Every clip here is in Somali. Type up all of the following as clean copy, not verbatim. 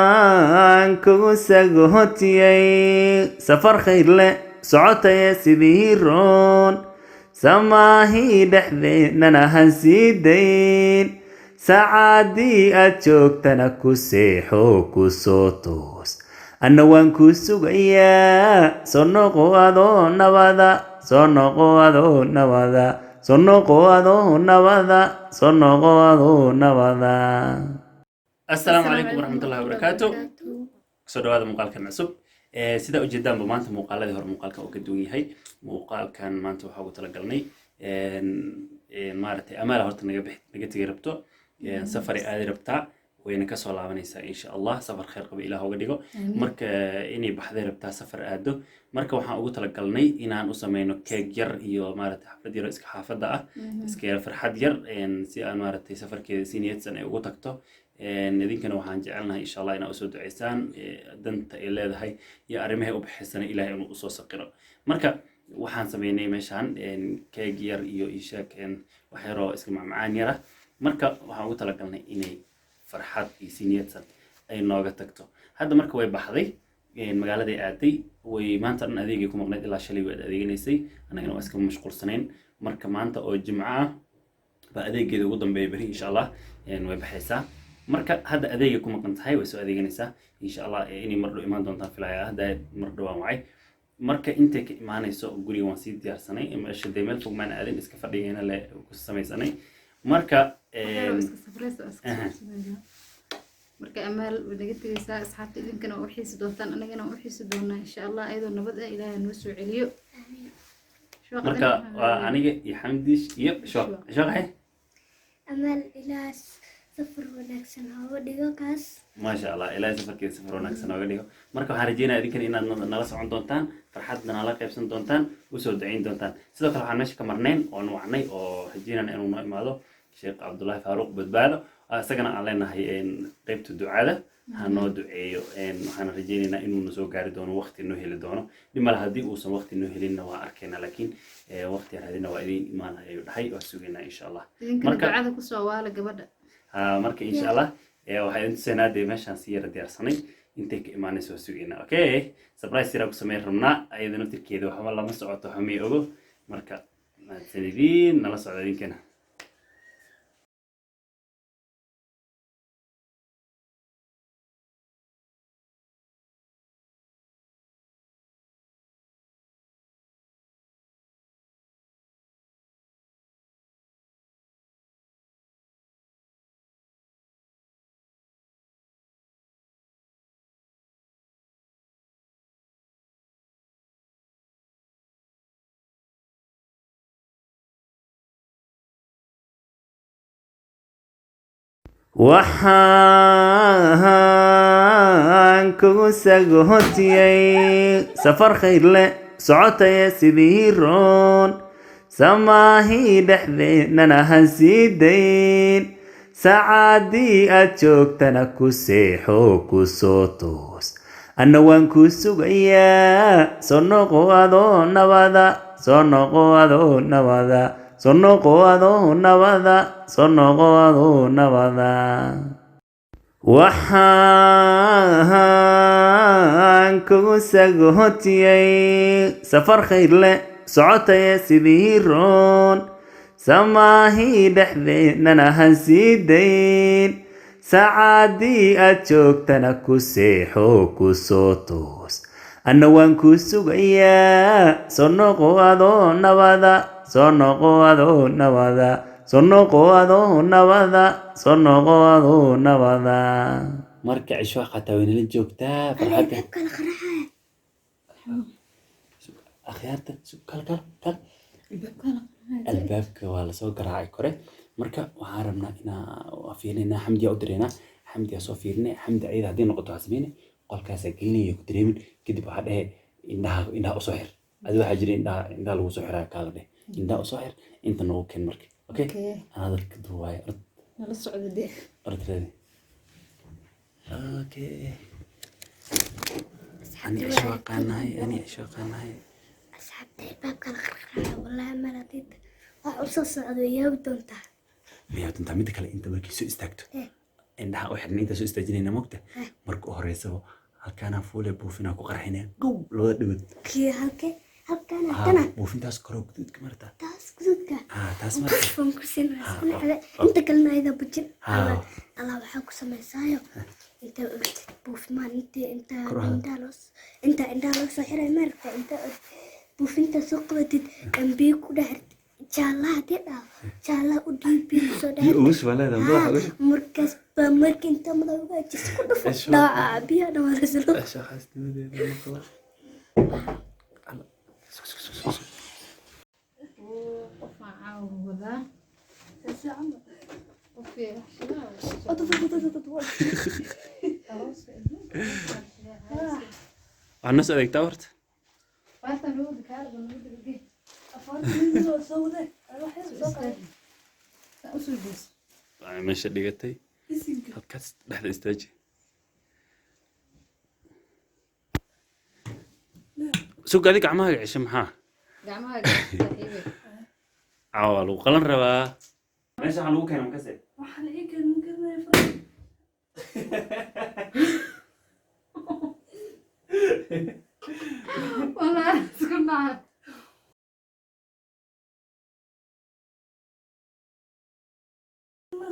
waxaan kugu sagootiyey safar khayr leh socotaya sidii roon samaahii dhexdeennana han sii dayn saacadii aad joogtana ku seexo ku soo toos anna waan ku sugayaa soo noqo adoo nabada soo noqo adoo nabada soo noqo adoo nabada soo noqo adoo nabada. Assalaamu calaykum waraxmatullaahi wabarakaatu. Soo dhawaada muuqaalkan cusub. Sida ujeedaanba maanta muuqaaladii hore muuqaalkan uu ka duwan yahay. Muuqaalkan maanta waxaa ugu talagalnay maaragtay amaala horta naga tegi rabto safar ay aadi rabtaa wayna ka soo laabanaysaa insha Allah safar khayr qaba ilaah uga dhigo marka inay baxday rabtaa safar aado marka waxaan ugu talagalnay inaan u sameeyno keeg yar iyo maaragtay xaflad yar iska xaafada ah iska farxad yar si aan maaragtay safarkeeda si niyadsan ay ugu tagto idinkana waxaan jecelnahay insha Allah inaa usoo duceysaan danta ay leedahay iyo arrimaha u bixisana ilaahay inuu usoo saqiro marka waxaan sameynay meeshaan keeg yar iyo ishaak wax yar oo iska macmacaan yar ah marka waxaan ugu talagalnay inay farxad iyo siniyadsan ay nooga tagto hadda marka way baxday magaaladay aaday way maanta dhan adeegay ku maqnayd ilaa shalay way adeeganaysay anagana waa iska mashquulsanayn marka maanta oo jimco ah baa adeegeeda ugu dambeeya bari insha Allah way baxaysaa marka hadda adeegay ku maqan tahay way soo adeeganaysaa insha Allah inay mar dhow imaan doontaan filaya hadda mar dhow waan wacay marka intay ka imaanayso guriga waan sii diyaarsanay meesha meel fog maan aadin iska fadhigayna le ku samaysanay marka marka amaal wadaga tagaysaa asxaabta idinkana u xiisi doontaan anagana u xiisi doonaa insha Allah ayadoo nabad ah ilaahay noo soo celiyo marka waa aniga iyo xamdish iyo shaqay amaal ilaas safar wanaagsan oo dhigo kaas ma sha Allah ilaahay safarkiisa safar wanaagsan oo dhigo marka waxaan rajeynayaa idinkana inaad nala socon doontaan farxadna nala qaybsan doontaan u soo duceyn doontaan sidoo kale waxaan meesha ka marnayn oo wacnay oo rajeynaa inuu noo imaado Sheekh Abdullahi Faaruq badbaado asagana aan leenahay qaybta ducada ha noo duceeyo waxaan rajeynaynaa inuu soo gaari doono waqti noo heli doono dhimal haddii uusan waqti noo helinna waa arkaynaa laakiin waqti raadina waa idin imaanayo dhahay waa sugaynaa insha Allah marka ducada ku soo waala gabadha marka insha Allah waxaan intusaynaa dee meeshaan si yara diyaarsanay intay ka imaanayso waa sugaynaa okay surprise yara ku sameyn rabnaa ayada naftirkeeda waxba lama socoto xamii ogo marka mahadsanidin nala socda idinkana waxaan kugu sagootiyey safar khayr leh socotaya sidii roon samaahii dhexdeennana han sii dayn saacadii aad joogtana ku seexo ku soo toos anna waan ku sugayaa soo noqo adoo nabada soo noqo adoo nabada soo noqo adoo nabada soo noqo adoo nabada waxaan kugu sagootiyey safar khayr leh socotaya sidii roon samaahii dhexdeennana han sii dayn saacadii aad joogtana ku seexo ku soo toos anna waan ku sugayaa soo noqo adoo nabada soo noqo adoo nabada soo noqo adoo nabada soo noqo adoo nabada marka cisho xataa way nala joogtaa farxadda kala qaraxa akhyaarta kal albaabka waa la soo garaacay kore marka waxaan rabnaa inaan fiirnaa xamdiya u direena xamdiya soo fiirnay xamdi ayada hadii noqoto hasmeene qolkaas gelinaya ku dareemin kadib waxa dhahay indhaha u soo xir adi waxa jiray indhaha lagu soo xiraa kaala dhahay indhaha u soo xir inta nagu keen marka okay ana dadka duwaay nala socdo de ordreedi okay ani ashwaqanahay asxaabta albaab kala qaraxa wallahi maladid wax u soo socdo yaab doonta miyaa doontaa mid kale inta markii soo istaagto indhaha u xidhan inta soo istaajinayna mogta marka u horeysaba halkaana fuule buufinaa ku qarxinaya gow labada dhibad kii halkan halkana buufintaas koro guduudka marta taas gudubka taas marta bufan ku sinaysa inta kalena ayda bujin Allah waxa ku sameysaayo inta buufimaan inta los soo xiray marka inta buufinta soo qabatid ambiyo ku dhaxirtid jaallah dida jaallah u dhiibin soo dhaxirtid uus walaada markas ba markin tamada uga jis ku dhufo daa biya dhawaa soo shaqaasnimadeeda maqla الناس هذيك تاورت ماشي دقيقتي هالكاس لحظة استاجي سوق هذيك عماها عشان محاه gacmaha عوال وقلن ربا ماشي حلوك انا مكسر waxaan ii keenin karnaa والله اسكنا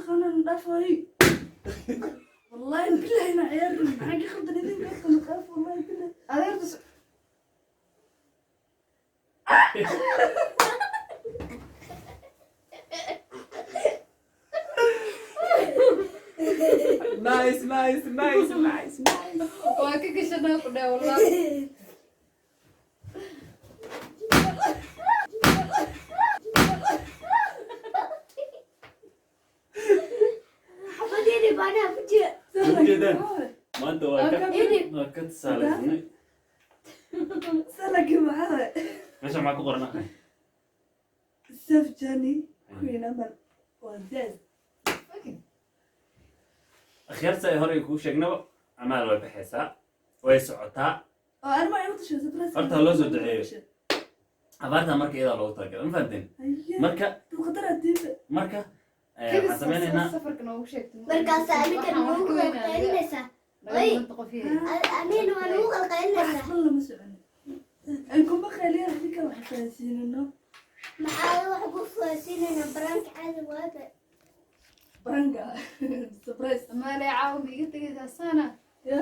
خلنا ندفعي والله بالله انا عيال حاجه خضر يدين كنت نخاف والله بالله adeertus نايس نايس نايس نايس waa ka gashanaa ku dhaa wallahi حفظيني بعدها بجي جدا ما انت واكد سالفني سلك معاه ماشي معك قرنا سفجاني كوين امل وداز اخير ساي هوري كو شيغنا عمال way bixisa way socotaa انا ما يوتش سبريس horta loo soo duceeyo abaarta marka iyada loogu talagalay ma fahanteen marka وقدر اديب marka waxaan sameynaynaa safarka noogu sheegtay markaas aniga nuugu qalqaynaysa aniga waa nuugu qalqaynaysa والله ما سعني انكم بخيلين هذيك واحد فاسين انه maxaa wax ku faasinayna baranka caadi waada برانكا سبريس maale caawin iga tagaysaa sana يا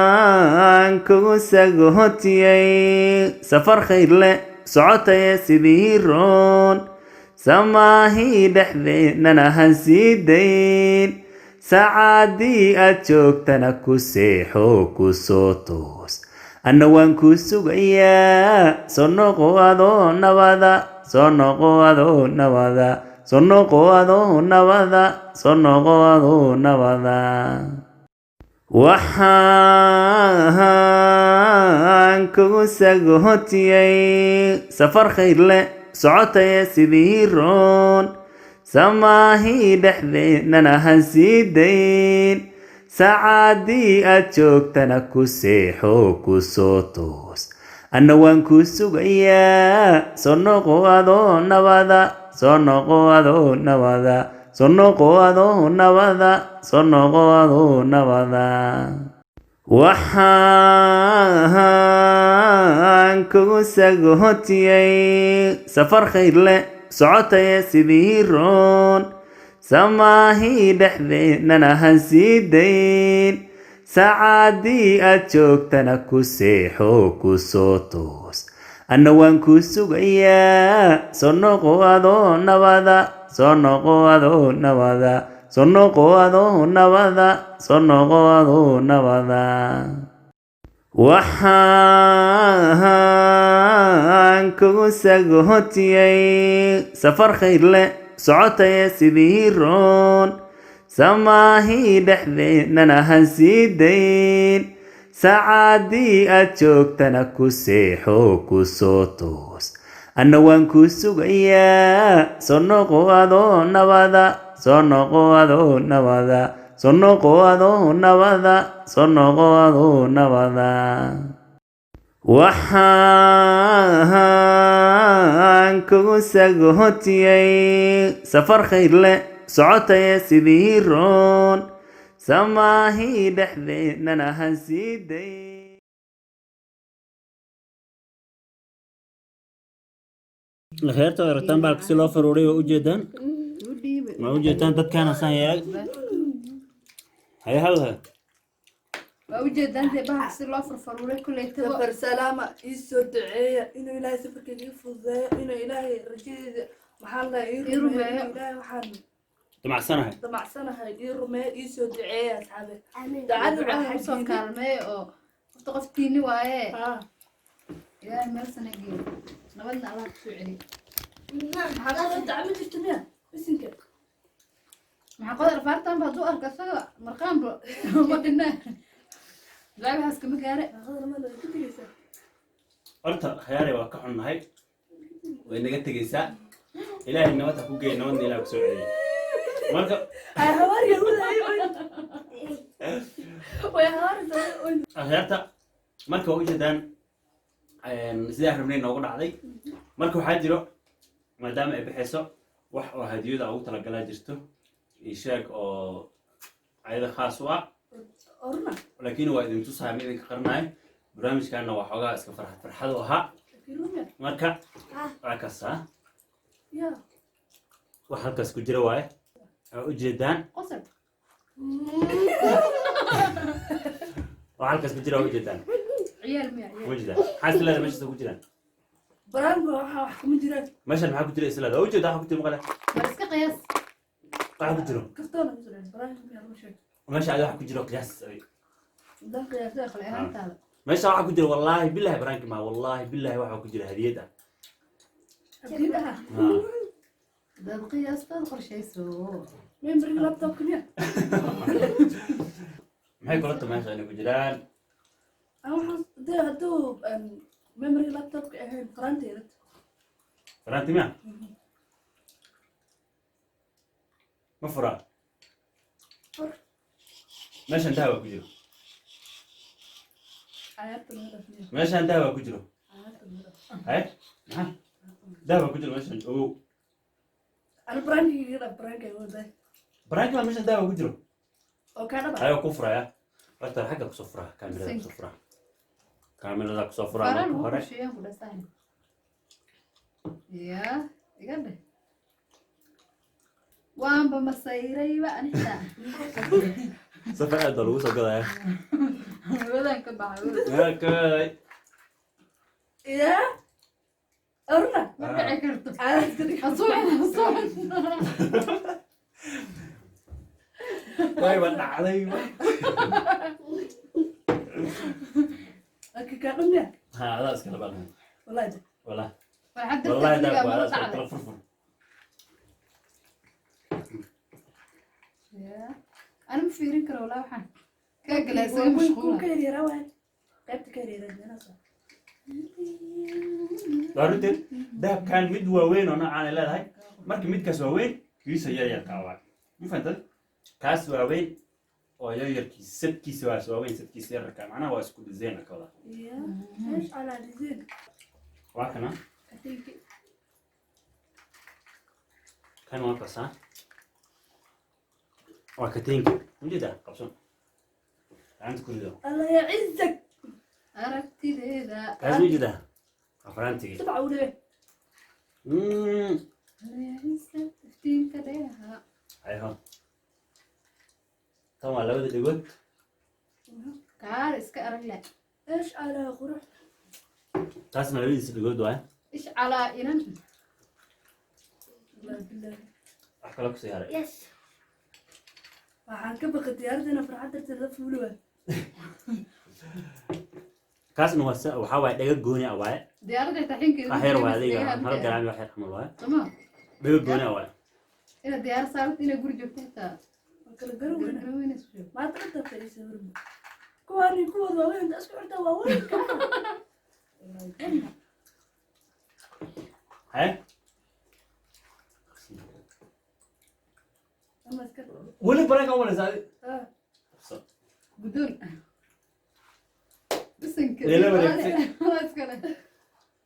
waxaan kugu sagootiyey safar khayr leh socotaya sidii roon samaahii dhexdeennana ha sii dayn saacadii aad joogtana ku seexo ku soo toos anna waan ku sugayaa soo noqo adoo nabada soo noqo adoo nabada soo noqo adoo nabada soo noqo adoo nabada waxaan kugu sagootiyey safar khayr leh socotaya sidii roon samaahii dhexdeennana ha sii dayn saacadii aad joogtana ku seexo ku soo toos anna waan ku sugayaa soo noqo adoo nabada soo noqo adoo nabada soo noqo adoo nabada soo noqo adoo nabada waxaan kugu sagootiyey safar khayr leh socotaya sidii roon samaahii dhexdeennana ha sii dayn saacadii aad joogtana ku seexo ku soo toos anna waan ku sugayaa soo noqo adoo nabada soo noqo adoo nabada soo noqo adoo nabada soo noqo adoo nabada waxaan kugu sagootiyey safar khayr leh socotaya sidii roon samaahii dhexdeennana ha sii dayn saacadii aad joogtana ku seexo ku soo toos anna waan ku sugayaa soo noqo adoo nabada soo noqo adoo nabada soo noqo adoo nabada soo noqo adoo nabada waxaan kugu sagootiyey safar khayr leh socotaya sidii roon samaahii dhexdeennana ha sii day kheerta aragtaan baalka si loo faruuray waa ujeedaan u dhiibe waa ujeedaan dadkaana saan yeelay hayahawha waa ujeedaan dee bahalka si loo farfaruuray kulley tago safar salaama ii soo duceeya inuu ilaahay safarkeeda ii fududeeyo inuu ilaahay rajadeeda maxaa la ii Ii rumeeyo. rumeeyo ilaahay waxaan damacsanahay damacsanahay ii rumeeyo ii soo duceeya asxaabe amiin ducada ducada waxaa usoo diiday kaalmeeya oo qofta qoftiini waaye haa ilaahay meel sana geeyo nabadna allah kusoo celiyo maxaa qadar dacmo jirta miya bisinka maxaa qodar faartanba hadduu arko isaga marqaanba ma dhinna ducadahaas kama gaare qadar ma ku digaysaa horta khayaare waa ka xunnahay way naga tegaysaa ilaahay nabad ha ku geeya nabadna ilaah kusoo celiyay marka ay hawaariga wadahay way hawaarisa khayaarta marka waa ujeedaan sidaa rabnay noogu dhacday marka waxaa jiro maadaama ay bixayso wax oo hadiyada ugu talagalaa jirto iyo sheeg oo ayada khaas u ah orna laakiin waa idin tusaaya ma idinka qarinayo barnaamijkaana waa xoogaa iska farxad u ahaa kirumiya marka waa kasaa ya wax halkaas ku jira waaye waa ujeedaan qosol wax halkaas ku jira waa ujeedaan ciyaal miya ciyaal ujeedaan maxaa isleeda meeshaas ku jiraan baraanka waxaa wax kuma jiraan meeshan maxaa ku jira isleeda waa ujeedaa waxa ku jira maqale mar iska qiyaas waxa ku jiro kastoona ku jiraan baraanka miya lagu sheeg meesha ada waxa ku jiro qiyaas dan qiyaasada qale ahaantaada meesha waxa ku jira wallaahi billahi baraanki ma wallaahi billahi waxa ku jira hadiyad ah hadiidaha dad qiyaastaad qorshayso memberga laptopka miya maxay kula tahay meesha inay ku jiraan aan waxaan dee hadduu memberga laptopka ahayn faraanteeda faraanti miya ma furaa meeshan dahaba ku jiro cayaarta laga dhafniya meeshan dahaba ku jiro cayaarta laga dhaf hay maxaa dahaba ku jiro meeshan ogow ana baraanka iga dhaf baraanka iga waday baraanki baa meeshan dahaba ku jiro oo kaa dhaba ayuu ku furaya horta xagga kusoo furaa kaamirada kusoo furaa kaamirada kusoo furaa faran marka ugu hore qorsheeyaan ku dhasaan ya iga dheh waanba masayrayba anita safar aad baa lagu soo gadaya wadan ka baxay okay ya orna ma dhici karto cayaarta iga asuucan way ba dhacday aka kaa dhumya ha adaa iskala balhan wallahi wala waa xad wallahi dadka daa ma waa iskala dhacday kala furfur ya ana ma fiirin karo walaa waxaan ka galay waa isaga ku mashquula ka yaryara waay qaybta ka yaryara jeenasa waa runteed dahabkan mid waaweyn oo noocaan ay leedahay marka midkaas waaweyn kiisa yaryarka waa ma fahantad kaas waaweyn oo yaryarkiisa sadkiisa waa waaweyn sadkiisa yararka macnaha waa isku design ka wada ya ايش على ديزين waa kana كتيجي kan waa kasaa waa kateenka ujeeda qabson gacanta ku rido الله يعزك aragtideeda kaas ujeeda waa faraantigii سبعة ولا iftiinka dheeha ayho tan waa labada dhegood kaar iska arag leh ايش على قروح taasna labadiisa dhegood waa ish calaa inan والله بالله wax kale kusii haray yes waxaan ka baqay diyaaradana farxad darteed la fuulay kaasna waa waxaa waaye dhega gooni ah waaye diyaaradda taxinkeeda wax yar waa adiga hal garaami wax yar xamal waaye sama dhega gooni ah waaye ina diyaar saarto inay guri joogto xitaa kala garowana gargaroweynayso joog ما تقدر تعيش ورمى كواني كود وين اسكو عدا وين haye اما اسكت weli baranka walaysa adi اه guddoon bas bisinka Ila wareegtay. iskale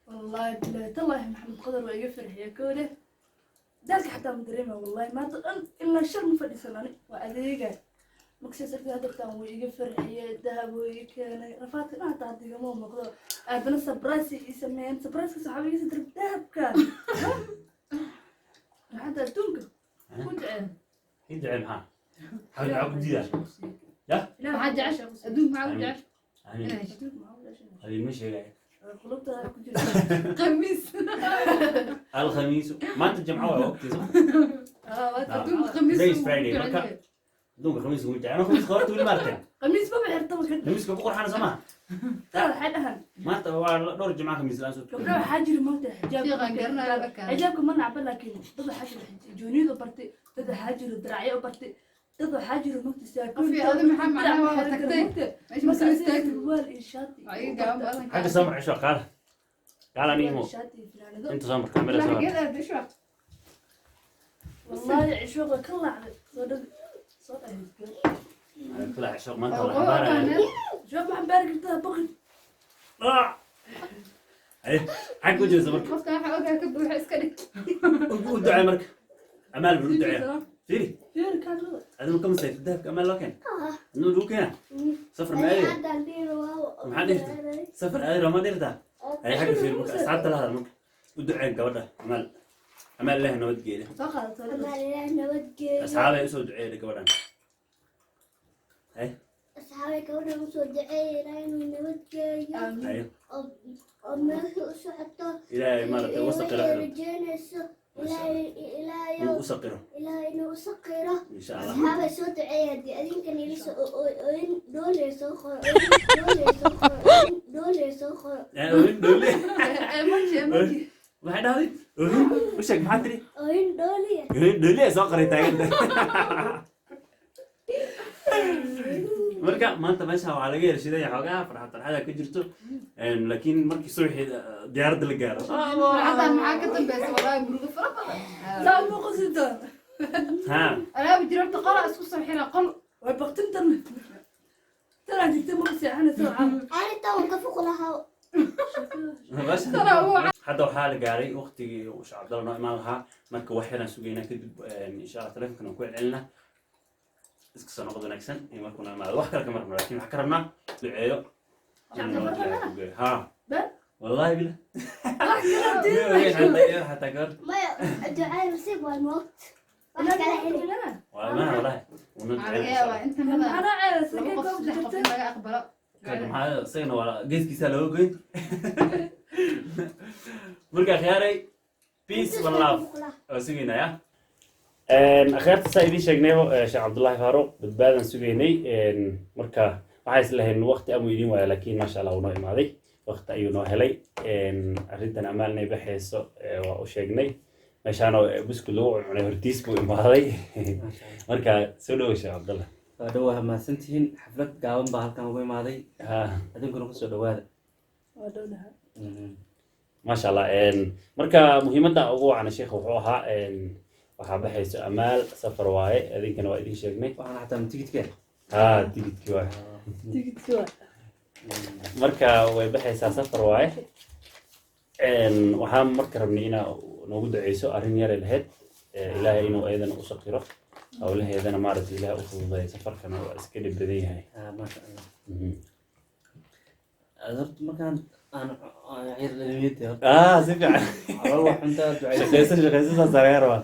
والله بالله تالله محمد قدر ويقفل هي كوله ذلك حتى مدريمه والله ما تقل الا الشر مفدي سناني واديقه مكسس هذا تاع ويقفل هي ذهب ويكن رفعت انا تعطي مو مقدر ادنا سبرايسي يسمين سبرايسي صحابي يسدر ذهب كان هذا دونك كنت يدعي معاه حاول عقد جديدة لا لا ما حد عشا ادوم معه وجع يعني هذه مش هي قلوبتها كنت قميص الخميس ما انت جمعوها وقت ادوم قميص Today is Friday, marka دوم الخميس وجع انا خميس خرجت ولا مرتين قميص ما بعرف خميس كم قرحان سما ترى حدها ما انت دور جماعه خميس الان صوت قبل حاجر موت حجاب في غنقرنا لك حجابكم ما نعبل لكن ضد حاجر جونيد وبرتي ضد حاجر دراعي وبرتي ضد حاجر موت ساكن في هذا محل معناه واحد تكتين ايش بس مسوي استاك الوال انشاتي اي قام بالك حاجه سامع شو قال قال اني مو انشاتي فلان انت سامع كاميرا لا سامع كده بشوف والله عشوق كله على صدق صوت طلع شو ما انت شوف ما بارك انت بغي اي حق وجه زمرك قفت انا حوقها كبر وحس كده ودعي مرك امال بالدعاء فيري فين كان غلط هذا كم سيف الذهب امال لو كان انه لو كان صفر مالي عدى البيرو ما حد يرتاح صفر ايرو ما يرتاح هي حق في المك ساعات لها المك ودعي قبلها امال له نود جيده فقط أما لأنه وجه اصحابي يسوي دعي قبلها هاي أصحابي كونوا مسودعين لأنه وجه ايوه أما حتى الى ما وثق له رجعنا إلى وثقره إلى إنه أسقره ان شاء الله أصحابي صوت عيادي أدين كان يلسو دول يسخر دول يسخر يعني وين دولي اموجي واحد هذه وشك ما ادري وين دولي دولي سوقري تاعي marka maanta meesha waxaa laga yeeshay xoogaa farxada ka jirto laakiin markii subaxii diyaaradda la gaaro حتى معاك تنبس والله مروق فرق لا مو قصده ha انا بجربت قرأ اسكو صحيح قل وبقت انترنت ترى جبت مرسي انا سرعه أنا تو كفوق لها bas ترى هو hadda waxaa la gaaray waqtigii uu shacabdalo noo imaan lahaa marka wax yaraan sugaynaa kadib insha allah taleefankan aan ku celcelinaa iska soo noqod wanaagsan iyo markuuna imaado wax kale kama rabno laakiin waxaan ka rabnaa duceeyo ha والله بالله حتى قال ما دعاء نصيب والموت انا لا والله والله عرقاوة انت ماذا انا عارف لما قفت كيف لحظة لقى اقبله maxaa isagana waa geeskiisa looga goyn marka khiyaaray peace one love oo sugaynaya akhaarta saa idiin sheegnaybo sheekh cabdullaahi faaruq badbaadan sugaynay marka waxaa islahayn waqti amuu idiin waaya laakiin maasha allah uu noo imaaday waqti ayuu noo helay arrintan amaal inay baxayso waa u sheegnay meeshaanoo buskud lagu cunay hortiis buu imaaday marka soo dhawo sheekh cabdullah هذا هو mahadsantihiin xaflad gaaban baa halkan ugu imaaday adinkuna kusoo dhawaada maasha allah marka muhiimadda ugu wacana sheekha wuxuu ahaa waxaa baxayso amaal safar waaye idinkana waa idiin sheegnay waxaan xataa tigidka tigidkii waaye marka way baxaysaa safar waaye waxaan marka rabnay inaa noogu duceyso arrin yaray lahayd ilaahay inuu ayadana u saqiro hawlaheedana maaragtay ilaahay u fududeeyo safarkana waa iska dhib badan yahay maasha allah horta markaan aan ciir dhalmiyada si fiican wax cuntaa shaqaysa saas laga rabaa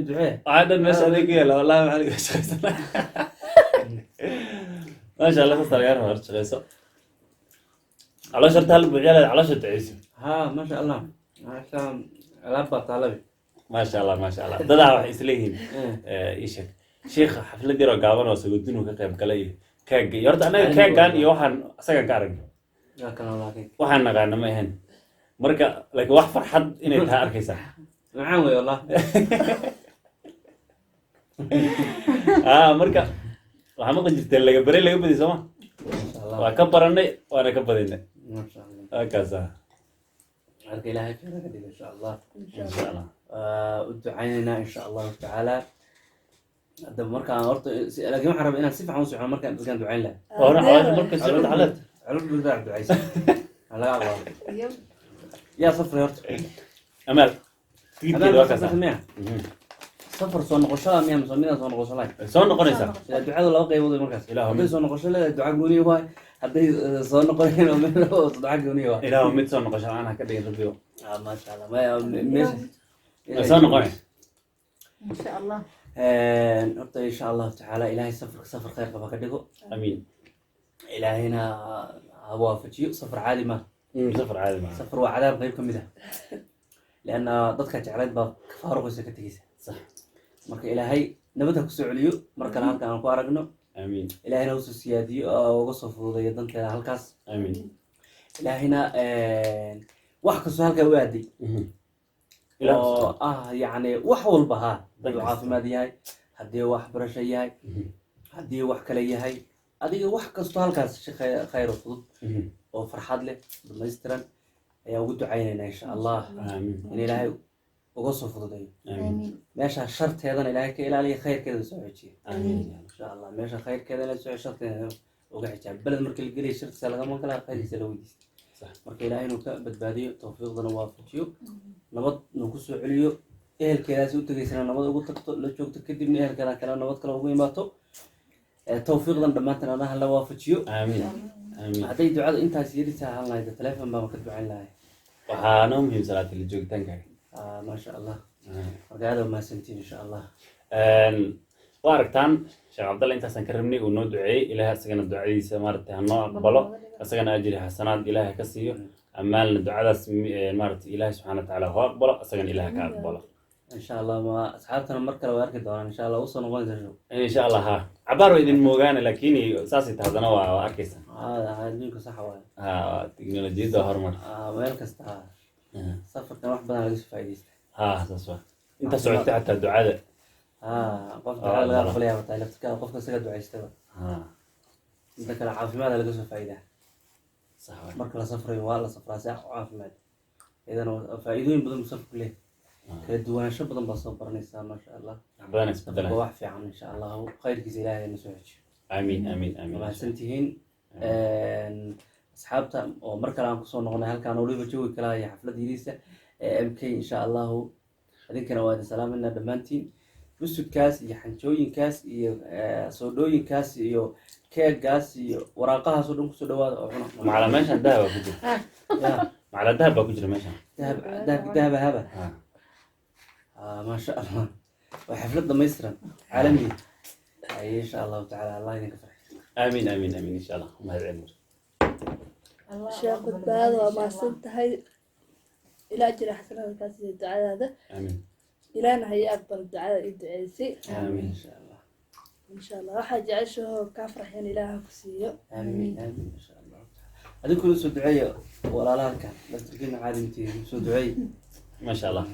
ducee waxaa dhan meesha adeeg ku yaala wallahi maxaa laga shaqaysanaa maasha allah saas laga rabaa shaqayso caloosha horta hal buuxyaa leeda caloosha duceyso ها ما شاء الله عشان لابا طالبي ما شاء الله ما شاء الله dadaa waxay isleeyihiin ishak sheekha xaflad yar oo gaaban oo sagoodinu ka qayb galay keeg horta anaga keegan iyo waxaan asagan ka aragnay يا كلام لكن waxaan naqaana ma ahayn marka laakiin wax farxad inay tahay arkaysaa معاوي والله marka waxaa maqan jirtay laga baray laga badi sooma ما شاء الله waa ka baranay waana ka badinay ما شاء الله halkaasa عرك إلهي في رقدك إن شاء الله insha allah ودعينا إن شاء الله تعالى hadda markaan horta laakiin waxaan rabaa inaan si fiican u socono markaan dadkaan ducayn lahaa هنا عواد مركز سعود علت culub birdaa ducaysa laga aqbalo iyo yaa safray horta أمال تجيب كده adaa وكذا miya safar soo noqoshada miya mise midaan soo noqosho lahayn سون قريسة ilaa ducada laba qaybood ay markaas Ilaahu hadday soo noqosho leedahay duca gooniya waay hadday soo noqonayeen oo meel oo duca gooniya waay إلى ميت سون قشان أنا كده يربيه maasha allah maya meesha سون قريس in sha allah horta insha allahu tacaala ilaahay safar khayr qaba ka dhigo أمين ilaahayna ha waafajiyo safar caadi ma سفر عادي معنا safar waa cadaab qayb ka mid ah leanna dadka jeclayd baa faaruqaysa ka tegeysa صح marka ilaahay nabad ha kusoo celiyo mar kale halkan aan ku aragno آمين ilaahayna usoo siyaadiyo oo uga soo fududeeyo danteeda halkaas آمين ilaahayna wax kastoo halkaa u aaday إلى oo yacni wax walba ha hadduu Dankaas. caafimaad yahay haddii wax barasho yahay haddii wax kale yahay adiga wax kastoo halkaas si khayr oo fudud oo farxad leh dhamaystiran ayaan ugu ducaynaynaa insha allah آمين in ilaahay uga soo fududeeyo آمين amiin meesha sharteedana ilaahay ka ilaaliya khayrkeeda soo xojiya آمين insha allah meesha khayrkeeda la soo sharteeda uga xijaab beled marka la geliya shartiisa lagama kala khayrkiisa la weydiista صح marka ilaahay inuu ka badbaadiyo tawfiiqdana waafajiyo nabad inuu kusoo celiyo ehelkeedaasi u tegaysana nabad ugu tagto la joogto kadibna ehelkeeda kale nabad kale ugu imaato tawfiiqdan dhammaantan anaha la waafajiyo آمين آمين hadday ducada intaas yarisaa ahaan lahayd teleefon baan ka ducayn lahay waxaana muhiim salaada la joogitaankaaga maasha allah marka aad waa mahadsantiin insha allah waa aragtaan sheekh cabdalle intaasaan ka rabnay uu noo duceeyey ilaahay asagana ducadiisa maaragtay ha noo aqbalo asagana ajri xasanaad ilaahay ka siiyo amaalna ducadaas maaragtay ilaahay subxaana watacaala ha aqbalo asagana ilaahay ka aqbalo insha allah ma asxaabtana mar kale way arki doonaan insha allah usoo noqonaysa show insha allah ha cabaar waa idin moogaane laakiin saasay tahay haddana waa arkaysaa adduunka saxa waaye teknolojiyadda horumar meel kasta safarkan wax badan laga soo faa'iidaysta ha saas waa inta socotay xataa ducada qof ducada laga aqbalaya wataa laftirkaada qofka isaga ducaystaba ha inta kale caafimaada laga soo faa'iidaa sax waa marka la safrayo waa la safraa si caafimaad iyadana faa'iidooyin badan buu safarku leeyahay kala duwanaansho badan baa soo baranaysaa maasha allah wax badan waa isbedelaan wax fiican insha allah khayrkiisa ilaahay na soo xejiyo amiin amiin amiin mahadsan tihiin asxaabta oo mar kale aan kusoo noqonay halkaan waliba joogi kala iyo xaflad yariisa mk insha allahu idinkana waa idin salaamayna dhammaantiin busudkaas iyo xanjooyinkaas iyo soodhooyinkaas iyo keeggaas iyo waraaqahaas oo dhan kusoo dhawaada oo cuna macala meeshan dahab baa ku jira Ya, macala dahab baa ku jira meeshan dahaba haba ha maasha allah waa xaflad dhamaystiran caalamiya ay insha allahu tacaala allah idinka farxiyo amiin amiin amiin insha allah mahad celin sheekh badbaado waa mahadsan tahay ilaa jira xasanaadkaas iyo ducadaada amiin ilaahna ha ii aqbal ducada ii duceysay amiin insha allah insha allah waxaa jeceshahoo kaa farxeen ilaaha ku siiyo آمين آمين إن شاء الله هذيك سو دعية ولا لا كان لا تركينا عادي انتي سو دعية ما شاء الله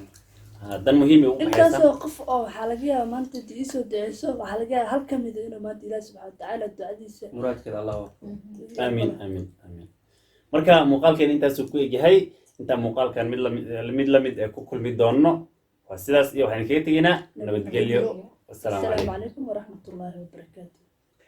هذا المهم intaasoo qof oo waxaa laga yaabaa maanta intii iisoo duceyso waxaa laga yaabaa hal ka mid inuu maanta ilaahi subxaana watacaala ducadiisa مراد كذا الله amiin amiin amiin marka muuqaalkeena intaasuu ku egyahay intaa muuqaalkan mid lamid ee ku kulmi doono waa sidaas iyo waxaan kaga tegaynaa nabadgelyo wassalaamu asalaamu calaykum calaykum waraxmatullaahi wabarakaatu